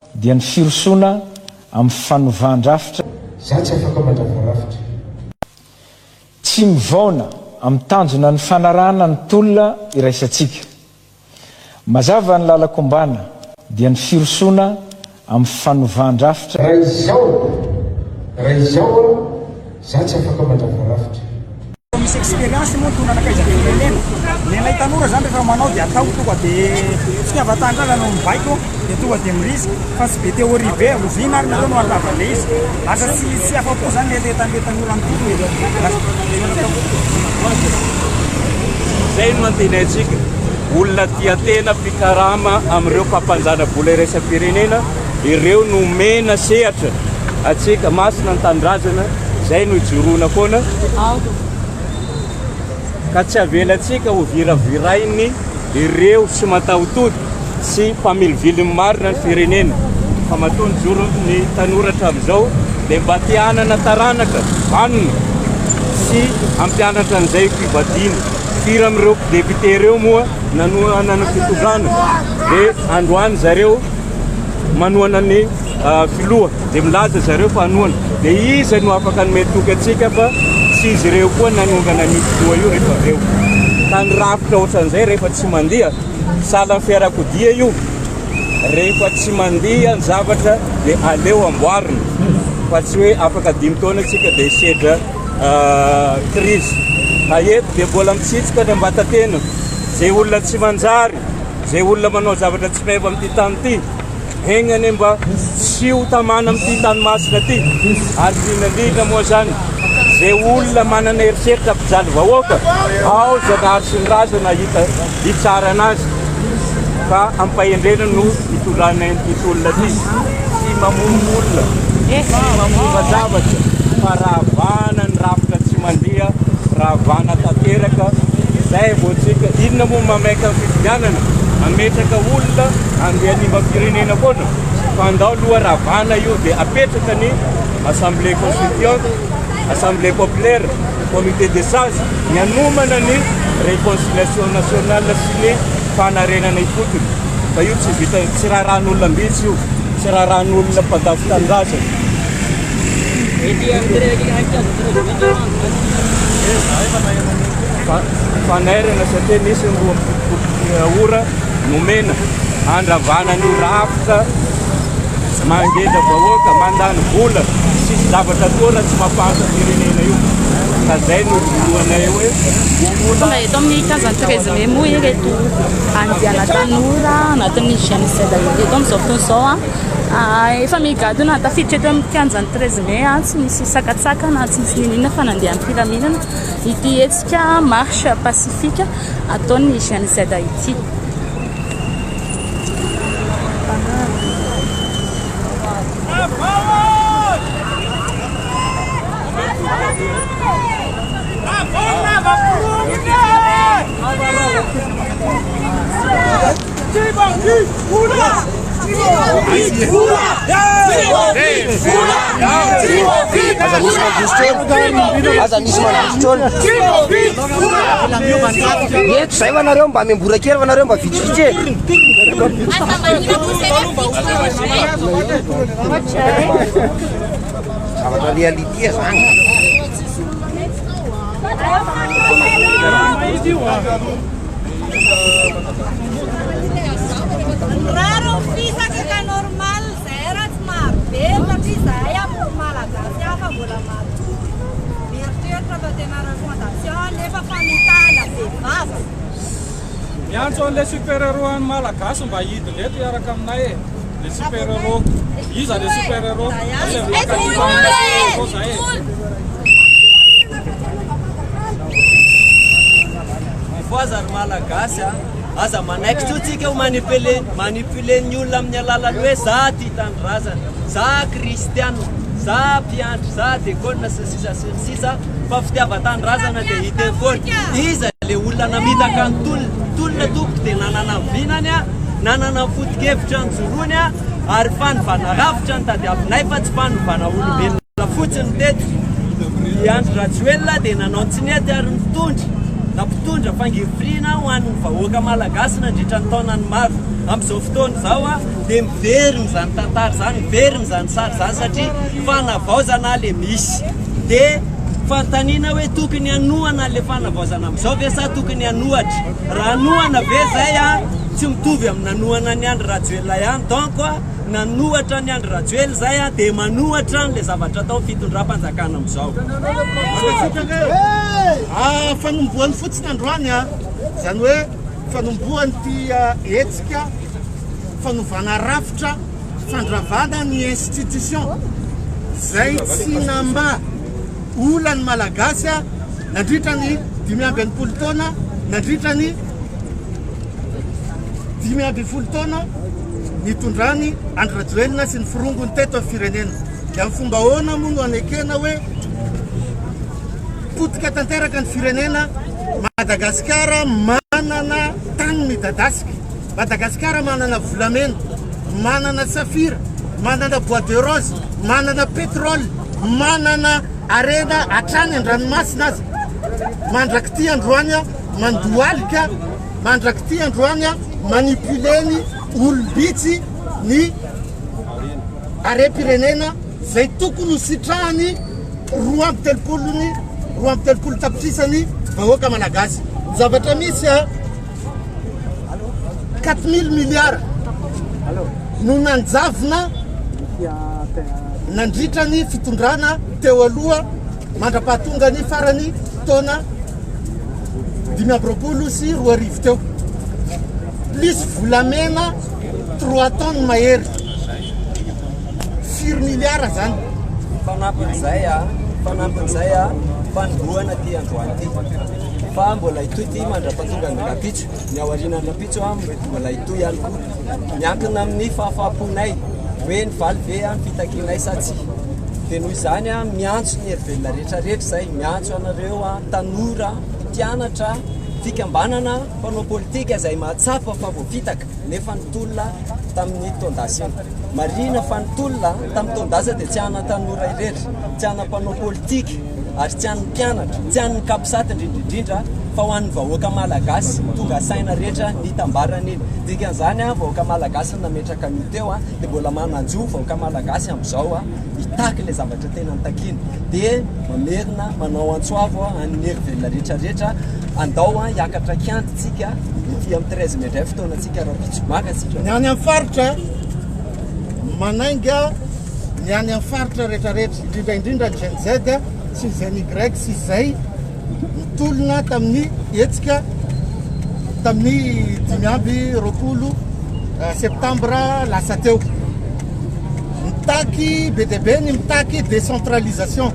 dia ny firosoana amin'ny fanovàn-drafitra za tsy afaka mandravarafitra tsy mivaona amin'ny tanjona ny fanarahana ny tolona iraisantsika mazava ny lalakombana dia ny firosoana amin'ny fanovàn-drafitra raha izao za tsy afaka mandravarafitra misy expérience moa tonanakaiza firenena nenay tanora zany rehefa manao dia atao tonga dia fitiavan-tandrana no mibaiko dia tonga dia mirisy fa tsy be théorie be ovina ary nareo no alavale izy lasa tsy afa-po zany le tanora antolo zay no antenaitsika olona tia tena mpikarama amin'ireo mpampanjana bola iraisam-pirenena ireo no mena sehatra atsika masina ny tandrazana zay no ijoroana foana ka tsy avelantsika ho viravirainy ireo sy mataotody sy mpamilivily marina ny firenena fa matony joro ny tanoratra amin'izao dia mba tianana taranaka vanona sy ampianatra an'izay fivadiana firy amin'ireo député reo moa nanoana ny fitondràna dia androany zareo manoana ny filoha dia milaza zareo fa hanoana dia iza no afaka nometoky atsika fa tsy izy ireo koa nanongana ny filoha io rehefa reo tany rafitra ohatran'izay rehefa tsy mandiha sala ny fiarakodia io rehefa tsy mandiha ny zavatra dia aleo amboarina fa tsy hoe afaka 5 taona atsika dia sedra crise aeto dia mbola mitsitsika ny ambatatena zay olona tsy manjary zay olona manao zavatra tsy meva amin'ity tany ity hegnany mba tsy ho tamana amin'ity tany masina ty ary dinalina moa zany zay olona manana heriseritra mpijaly vahoaka ao zanahary sy ny razana hita hitsara anazy fa ampahendrena no hitolana ity olona ty tsy mamono olona tsy mamomba zavatra fa rahavana ny rafitra tsy mandeha rahavana tanteraka zay voatsika inona moa mamaika ny fifidianana ametraka olona andeha animam-pirenena foana fa andao aloha ravana io dia apetraka ny assemblée constituante assemblée populaire comité des sages ny anomana ny réconciliation nationale sy ny fanarenana ifotony fa io tsy vita tsy raharan'olona mbitsy io tsy raharan'olona mpadafo tandrasana fanairana satria nisy ora nomena andravana ny rafitra mangeda vahoaka mandany vola sisy zavatra toana tsy mampahasa firenena io ka zay no voanay hoe tonga eto amin'ny 15 mai moa ireto andiana tanora anatin'ny genocide eto amin'izao fotoana izao efa migadona tafiditra eto amin'ny 13 mai tsy misy sakatsakana tsy misy ninina fa nandeha amin'ny filaminana ity hetsika marche pacifique ataon'ny genocide ity zay vanareo mba miambora kely vanareo mba vitsivitsy zavatra realité zany raro fisaka ka normal zay raha tsy mahabelo satria zahay amin'ny malagasy hafa mbola matory mieritreritry fa tena recommandation nefa famitahana vehivavy miantso an'le super héros any malagasy mba hidina eto iaraka aminay e le super héros iza le super héros zay voazary malagasy aza manaikitro tsika ho manipule ny olona amin'ny alalany hoe za ty tanindrazana za kristiana za mpiandry za dekona sisa fa fitiava-tanindrazana dia hita foana iza le olona namitaka ny tolona tompoka dia nanana vinany a nanana fotikevitra ny jorony a ary fanovana rafitra ny tadiavinay fa tsy fanovana olombelona fotsiny teto iandry ratsoelona dia nanao tsinety ary nitondry nampitondra fangirifrina ho an'ny vahoaka malagasy nandritra ny taonany maro amin'izao fotoana zao a dia miveriny zany tantara zany miveriny zany sary zany satria fanavaozana le misy dia fantaniana hoe tokony anohana le fanavaozana amin'izao ve sa tokony anohatra raha anohana ve zay a tsy mitovy amin'ny nanohana ny Andry Rajoelina ihany donc nanohatra ny Andry Rajoelina zay a dia manohatra le zavatra atao fitondram-panjakana amin'izao fanomboany fotsiny androany a zany hoe fanomboany ty hetsika fanovana rafitra fandravana ny institution zay tsy namba olany malagasy a nandritra ny 5 taona nandritra ny 5 taona nitondrany Andry Rajoelina sy ny firongony teto amin'ny firenena dia amin'ny fomba ahoana moa no anekena hoe potika tanteraka ny firenena Madagasikara manana tany midadasika Madagasikara manana volamena manana safira manana bois de rose manana pétrole manana arena atrany an-dranomasina azy mandraky ty androany a mandoalika mandraky ty androany a manipuleny olombitsy ny are-pirenena zay tokony ho sitrahany 3 tapitrisany vahoaka malagasy zavatra misy a 4000 milliards no nanjavona nandritra ny fitondrana teo aloha mandrapahatonga ny farany taona 5 sy 2 teo plus volamena 3 tonnes mahery 4 milliards zany fanampin'izay a fanomboana ty androany ty fa mbola itoy ty mandrapatonga ny Rapitso ny aorianan'ny Rapitso a mety mbola itoy ihany koa miankina amin'ny fahafahamponay hoe ny valy ve a ny fitakinay sa tsy dia noho izany a miantso ny hery velona rehetrarehetra zay miantso anareo a tanora mpianatra fikambanana mpanao politika izay mahatsapa fa voafitaka nefa nitolona tamin'ny tondasy iny marina fa nitolona tamin'ny tondasa dia tsy hana tanora iretra tsy hana mpanao politika ary tsy hany mpianatra tsy hany kapisata indrindrindrindra fa ho an'ny vahoaka malagasy tonga saina rehetra nitambarana iny dikan'izany a vahoaka malagasy nametraka an'io teo a dia mbola mananjo vahoaka malagasy amin'izao a hitaky le zavatra tena nitakiny dia mamerina manao antsoavo an'ny hery velona rehetrarehetra andao a hiakatra kiantytsika ity amin'ny 13 mai indray fotoanantsika Rapitso maka sika ny any amin'ny faritra manainga ny any amin'ny faritra rehetrarehetra indrindraindrindra ny Gen Z sy Gen Y sy zay nitolona tamin'ny hetsika tamin'ny 20 septambra lasa teo mitaky be dia be ny mitaky décentralisation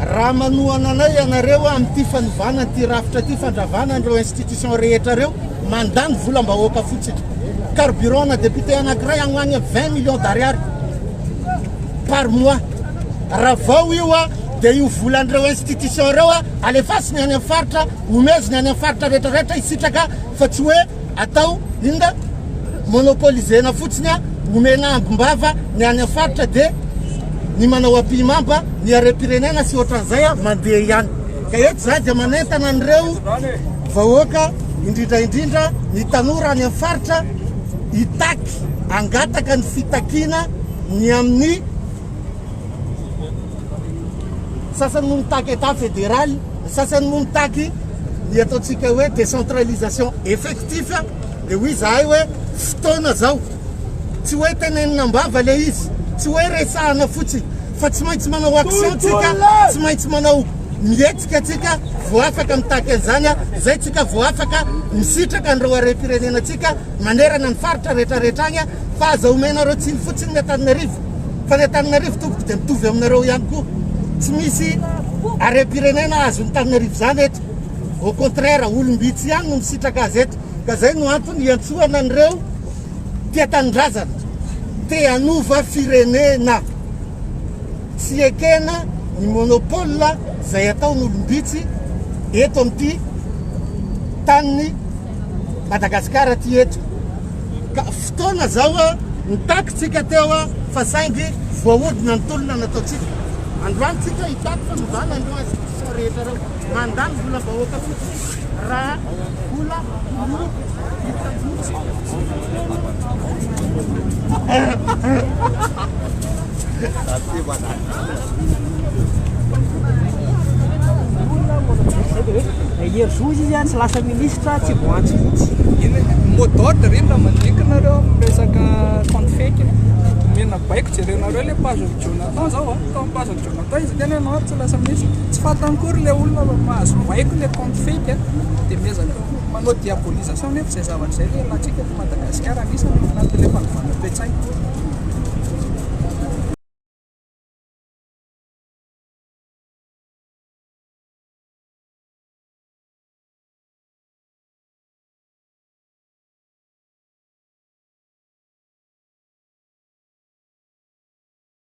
raha manohana anay ianareo amin'ity fanovana ty rafitra ty fandravana an'ireo institution rehetra reo mandany volam-bahoaka fotsiny carburant na député anankiray agny agny 20 millions d'ariary par mois raha vao io a dia io volan'ireo institution reo a alefasiny any amin'ny faritra omeziny any amin'ny faritra rehetrarehetra isitraka fa tsy hoe atao inona monopolisena fotsiny a omena ambimbava ny any amin'ny faritra dia ny manao ampimamba ny are-pirenena sy ohatran'izay a mandeha ihany ka eto za dia manentana an'ireo vahoaka indrindraindrindra ny tanora any amin'ny faritra hitaky angataka ny fitakiana ny amin'ny sasany mo mitaky état fédéral ny sasany mo mitaky ny ataontsika hoe décentralisation effectif dia hoy zahay hoe fotoana zao tsy hoe tenenina-mbava le izy tsy hoe resahana fotsiny fa tsy maintsy manao action tsika tsy maintsy manao mihetsika tsika vo afaka mitaky an'izany a zay tsika vo afaka misitraka an'ireo are-pirenenantsika manerana ny faritra rehetrarehetra agny a fa aza omenareo tsiny fotsiny ny Antananarivo fa ny Antananarivo tompoko dia mitovy aminareo ihany koa tsy misy are-pirenena azo ny Antananarivo zany eto au contraire olombitsy ihany no misitraka azy eto ka zay no antony iantsoana an'ireo tia tanindrazana te anova firenena tsy ekena ny monopole zay ataon'olombitsy eto amin'ity taniny Madagasikara ty eto ka fotoana zao a nitakytsika teo a fa saingy voahodina ny tolona nataotsika androanytsika hitaky fanovana andro institution rehetra reo mandany volam-bahoaka fotsiny raha ola hery zozy izy any tsy lasa ministra tsy voantsy fotsy iny modorde reny raha mandikinareo resaka compte fake mena baiko jerenareo le page jonathan zao tao page jonathan izy tena ianao tsy lasa ministra tsy fatankory le olona mahazo baiko le compte fake dia miezaka manao diabolisation nefa zay zavatra zay le latsika eto Madagasikara anisany manaty le fanovana toe-tsaina